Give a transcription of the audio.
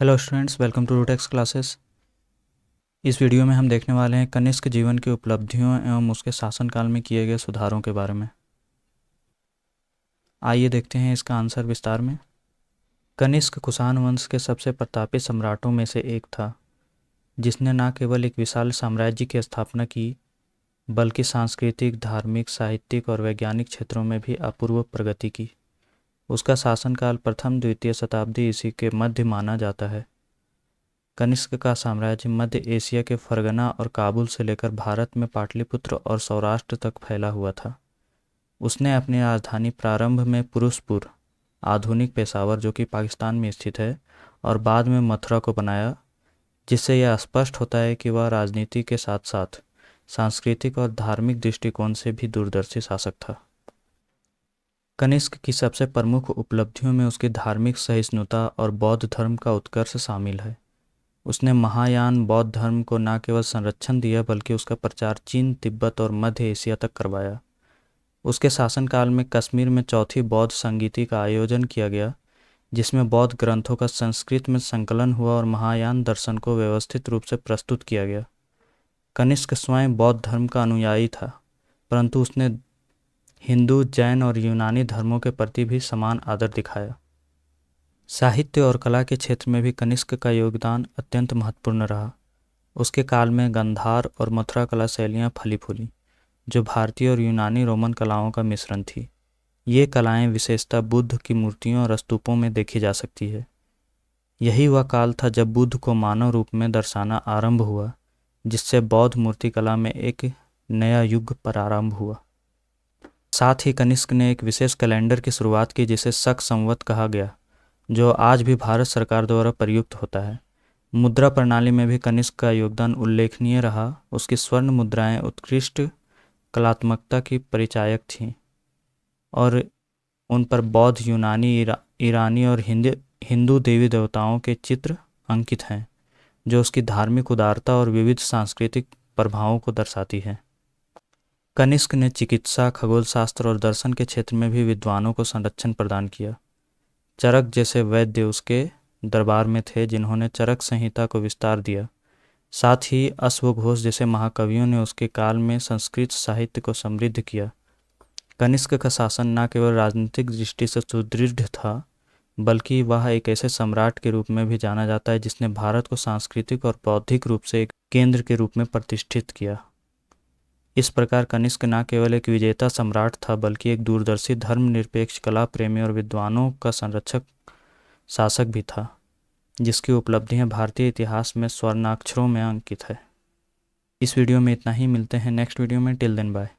Hello students, welcome to Rootex classes. इस video में हम देखने वाले हैं कनिष्क जीवन की उपलब्धियों एवं उसके शासनकाल में किए गए सुधारों के बारे में। आइए देखते हैं इसका आंसर विस्तार में। कनिष्क कुषाण वंश के सबसे प्रतापी सम्राटों में से एक था, जिसने न केवल एक विशाल साम्राज्य की स्थापना की, बल्कि सांस्कृतिक, धार्मिक, साहित्यिक और वैज्ञानिक क्षेत्रों में भी अपूर्व प्रगति की। उसका शासनकाल प्रथम द्वितीय शताब्दी ईस्वी के मध्य माना जाता है। कनिष्क का साम्राज्य मध्य एशिया के फरगना और काबुल से लेकर भारत में पाटलिपुत्र और सौराष्ट्र तक फैला हुआ था। उसने अपनी राजधानी प्रारंभ में पुरुषपुर, आधुनिक पेशावर जो कि पाकिस्तान में स्थित है, और बाद में मथुरा को बनाया, जिससे यह स्पष्ट होता है कि वह राजनीति के साथ साथ सांस्कृतिक और धार्मिक दृष्टिकोण से भी दूरदर्शी शासक था। कनिष्क की सबसे प्रमुख उपलब्धियों में उसकी धार्मिक सहिष्णुता और बौद्ध धर्म का उत्कर्ष शामिल है। उसने महायान बौद्ध धर्म को न केवल संरक्षण दिया, बल्कि उसका प्रचार चीन, तिब्बत और मध्य एशिया तक करवाया। उसके शासनकाल में कश्मीर में चौथी बौद्ध संगीति का आयोजन किया गया, जिसमें बौद्ध ग्रंथों का संस्कृत में संकलन हुआ और महायान दर्शन को व्यवस्थित रूप से प्रस्तुत किया गया। कनिष्क स्वयं बौद्ध धर्म का अनुयायी था, परंतु उसने हिंदू, जैन और यूनानी धर्मों के प्रति भी समान आदर दिखाया। साहित्य और कला के क्षेत्र में भी कनिष्क का योगदान अत्यंत महत्वपूर्ण रहा। उसके काल में गांधार और मथुरा कला शैलियाँ फली फूली, जो भारतीय और यूनानी रोमन कलाओं का मिश्रण थी। ये कलाएं विशेषतः बुद्ध की मूर्तियों और स्तूपों में देखी जा सकती है। यही वह काल था जब बुद्ध को मानव रूप में दर्शाना आरंभ हुआ, जिससे बौद्ध मूर्तिकला में एक नया युग प्रारंभ हुआ। साथ ही कनिष्क ने एक विशेष कैलेंडर की शुरुआत की, जिसे शक संवत कहा गया, जो आज भी भारत सरकार द्वारा प्रयुक्त होता है। मुद्रा प्रणाली में भी कनिष्क का योगदान उल्लेखनीय रहा। उसकी स्वर्ण मुद्राएं उत्कृष्ट कलात्मकता की परिचायक थीं और उन पर बौद्ध, यूनानी, ईरानी और हिंदू देवी देवताओं के चित्र अंकित हैं, जो उसकी धार्मिक उदारता और विविध सांस्कृतिक प्रभावों को दर्शाती है। कनिष्क ने चिकित्सा, खगोल शास्त्र और दर्शन के क्षेत्र में भी विद्वानों को संरक्षण प्रदान किया। चरक जैसे वैद्य उसके दरबार में थे, जिन्होंने चरक संहिता को विस्तार दिया। साथ ही अश्वघोष जैसे महाकवियों ने उसके काल में संस्कृत साहित्य को समृद्ध किया। कनिष्क का शासन न केवल राजनीतिक दृष्टि से सुदृढ़ था, बल्कि वह एक ऐसे सम्राट के रूप में भी जाना जाता है जिसने भारत को सांस्कृतिक और बौद्धिक रूप से एक केंद्र के रूप में प्रतिष्ठित किया। इस प्रकार कनिष्क न केवल एक विजेता सम्राट था, बल्कि एक दूरदर्शी, धर्मनिरपेक्ष, कला प्रेमी और विद्वानों का संरक्षक शासक भी था, जिसकी उपलब्धियां भारतीय इतिहास में स्वर्णाक्षरों में अंकित है। इस वीडियो में इतना ही। मिलते हैं नेक्स्ट वीडियो में। Till then bye.